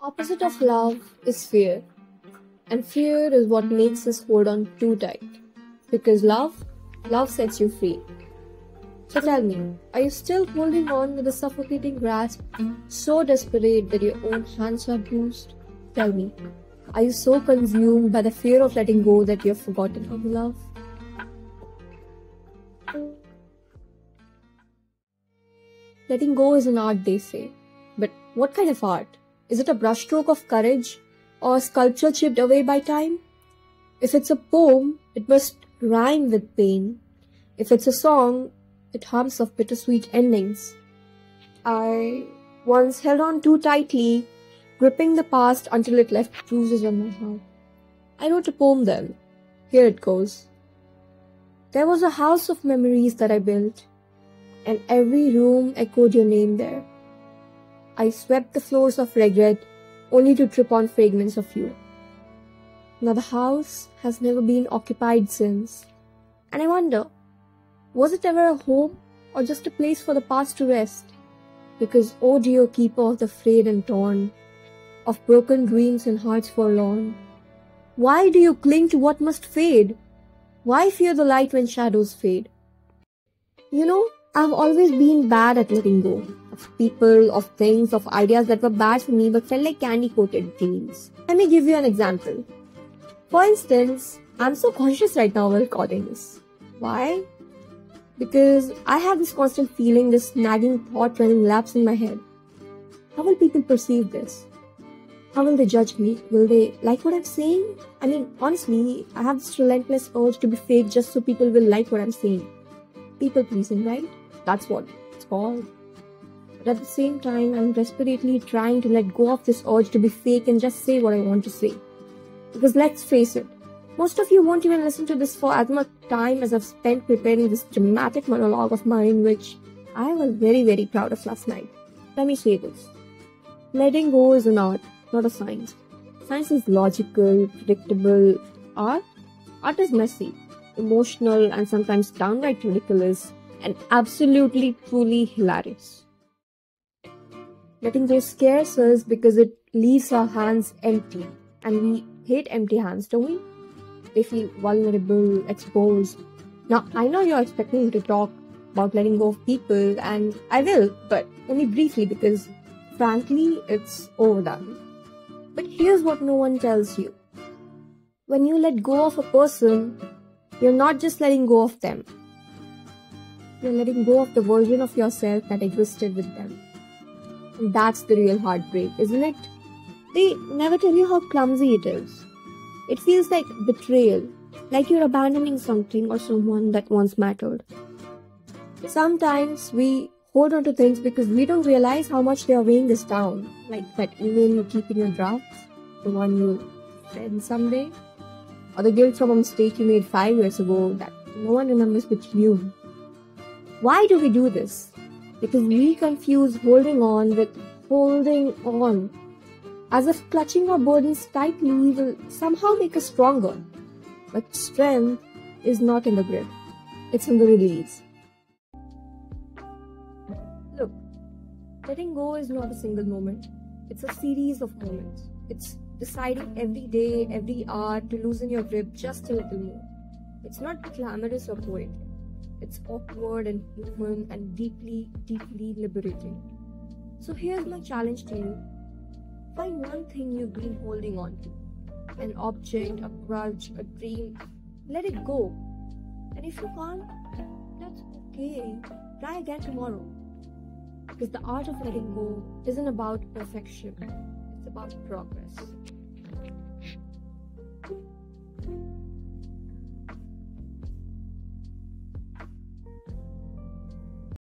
Opposite of love is fear, and fear is what makes us hold on too tight. Because love sets you free. So tell me, are you still holding on with a suffocating grasp, so desperate that your own hands are bruised? Tell me, are you so consumed by the fear of letting go that you have forgotten how to love? Letting go is an art, they say. But what kind of art? Is it a brushstroke of courage or a sculpture chipped away by time? If it's a poem, it must rhyme with pain. If it's a song, it hums of bittersweet endings. I once held on too tightly, gripping the past until it left bruises on my heart. I wrote a poem then. Here it goes. There was a house of memories that I built, and every room echoed your name there. I swept the floors of regret, only to trip on fragments of you. Now the house has never been occupied since, and I wonder, was it ever a home or just a place for the past to rest? Because, oh dear keeper of the frayed and torn, of broken dreams and hearts forlorn, why do you cling to what must fade? Why fear the light when shadows fade? I've always been bad at letting go of people, of things, of ideas that were bad for me but felt like candy-coated dreams. Let me give you an example. For instance, I'm so conscious right now while recording this. Why? Because I have this constant feeling, this nagging thought running laps in my head. How will people perceive this? How will they judge me? Will they like what I'm saying? I mean, honestly, I have this relentless urge to be fake just so people will like what I'm saying. People pleasing, right? That's what it's called. But at the same time, I'm desperately trying to let go of this urge to be fake and just say what I want to say. Because let's face it, most of you won't even listen to this for as much time as I've spent preparing this dramatic monologue of mine, which I was very, very proud of last night. Let me say this. Letting go is an art, not a science. Science is logical, predictable. Art is messy, emotional, and sometimes downright ridiculous, and absolutely, truly hilarious. Letting go scares us because it leaves our hands empty, and we hate empty hands, don't we? They feel vulnerable, exposed. Now, I know you're expecting me to talk about letting go of people, and I will, but only briefly because, frankly, it's overdone. But here's what no one tells you. When you let go of a person, you're not just letting go of them. You're letting go of the version of yourself that existed with them. And that's the real heartbreak, isn't it? They never tell you how clumsy it is. It feels like betrayal, like you're abandoning something or someone that once mattered. Sometimes we hold on to things because we don't realize how much they are weighing us down. Like that email you keep in your drafts, the one you'll send someday, or the guilt from a mistake you made 5 years ago that no one remembers but you. Why do we do this? Because we confuse holding on with holding on. As if clutching our burdens tightly will somehow make us stronger. But strength is not in the grip. It's in the release. Look, letting go is not a single moment. It's a series of moments. It's deciding every day, every hour to loosen your grip just a little more. It's not glamorous or poetic. It's awkward and human and deeply, deeply liberating. So here's my challenge to you. Find one thing you've been holding on to. An object, a grudge, a dream. Let it go. And if you can't, that's okay. Try again tomorrow. Because the art of letting go isn't about perfection. It's about progress.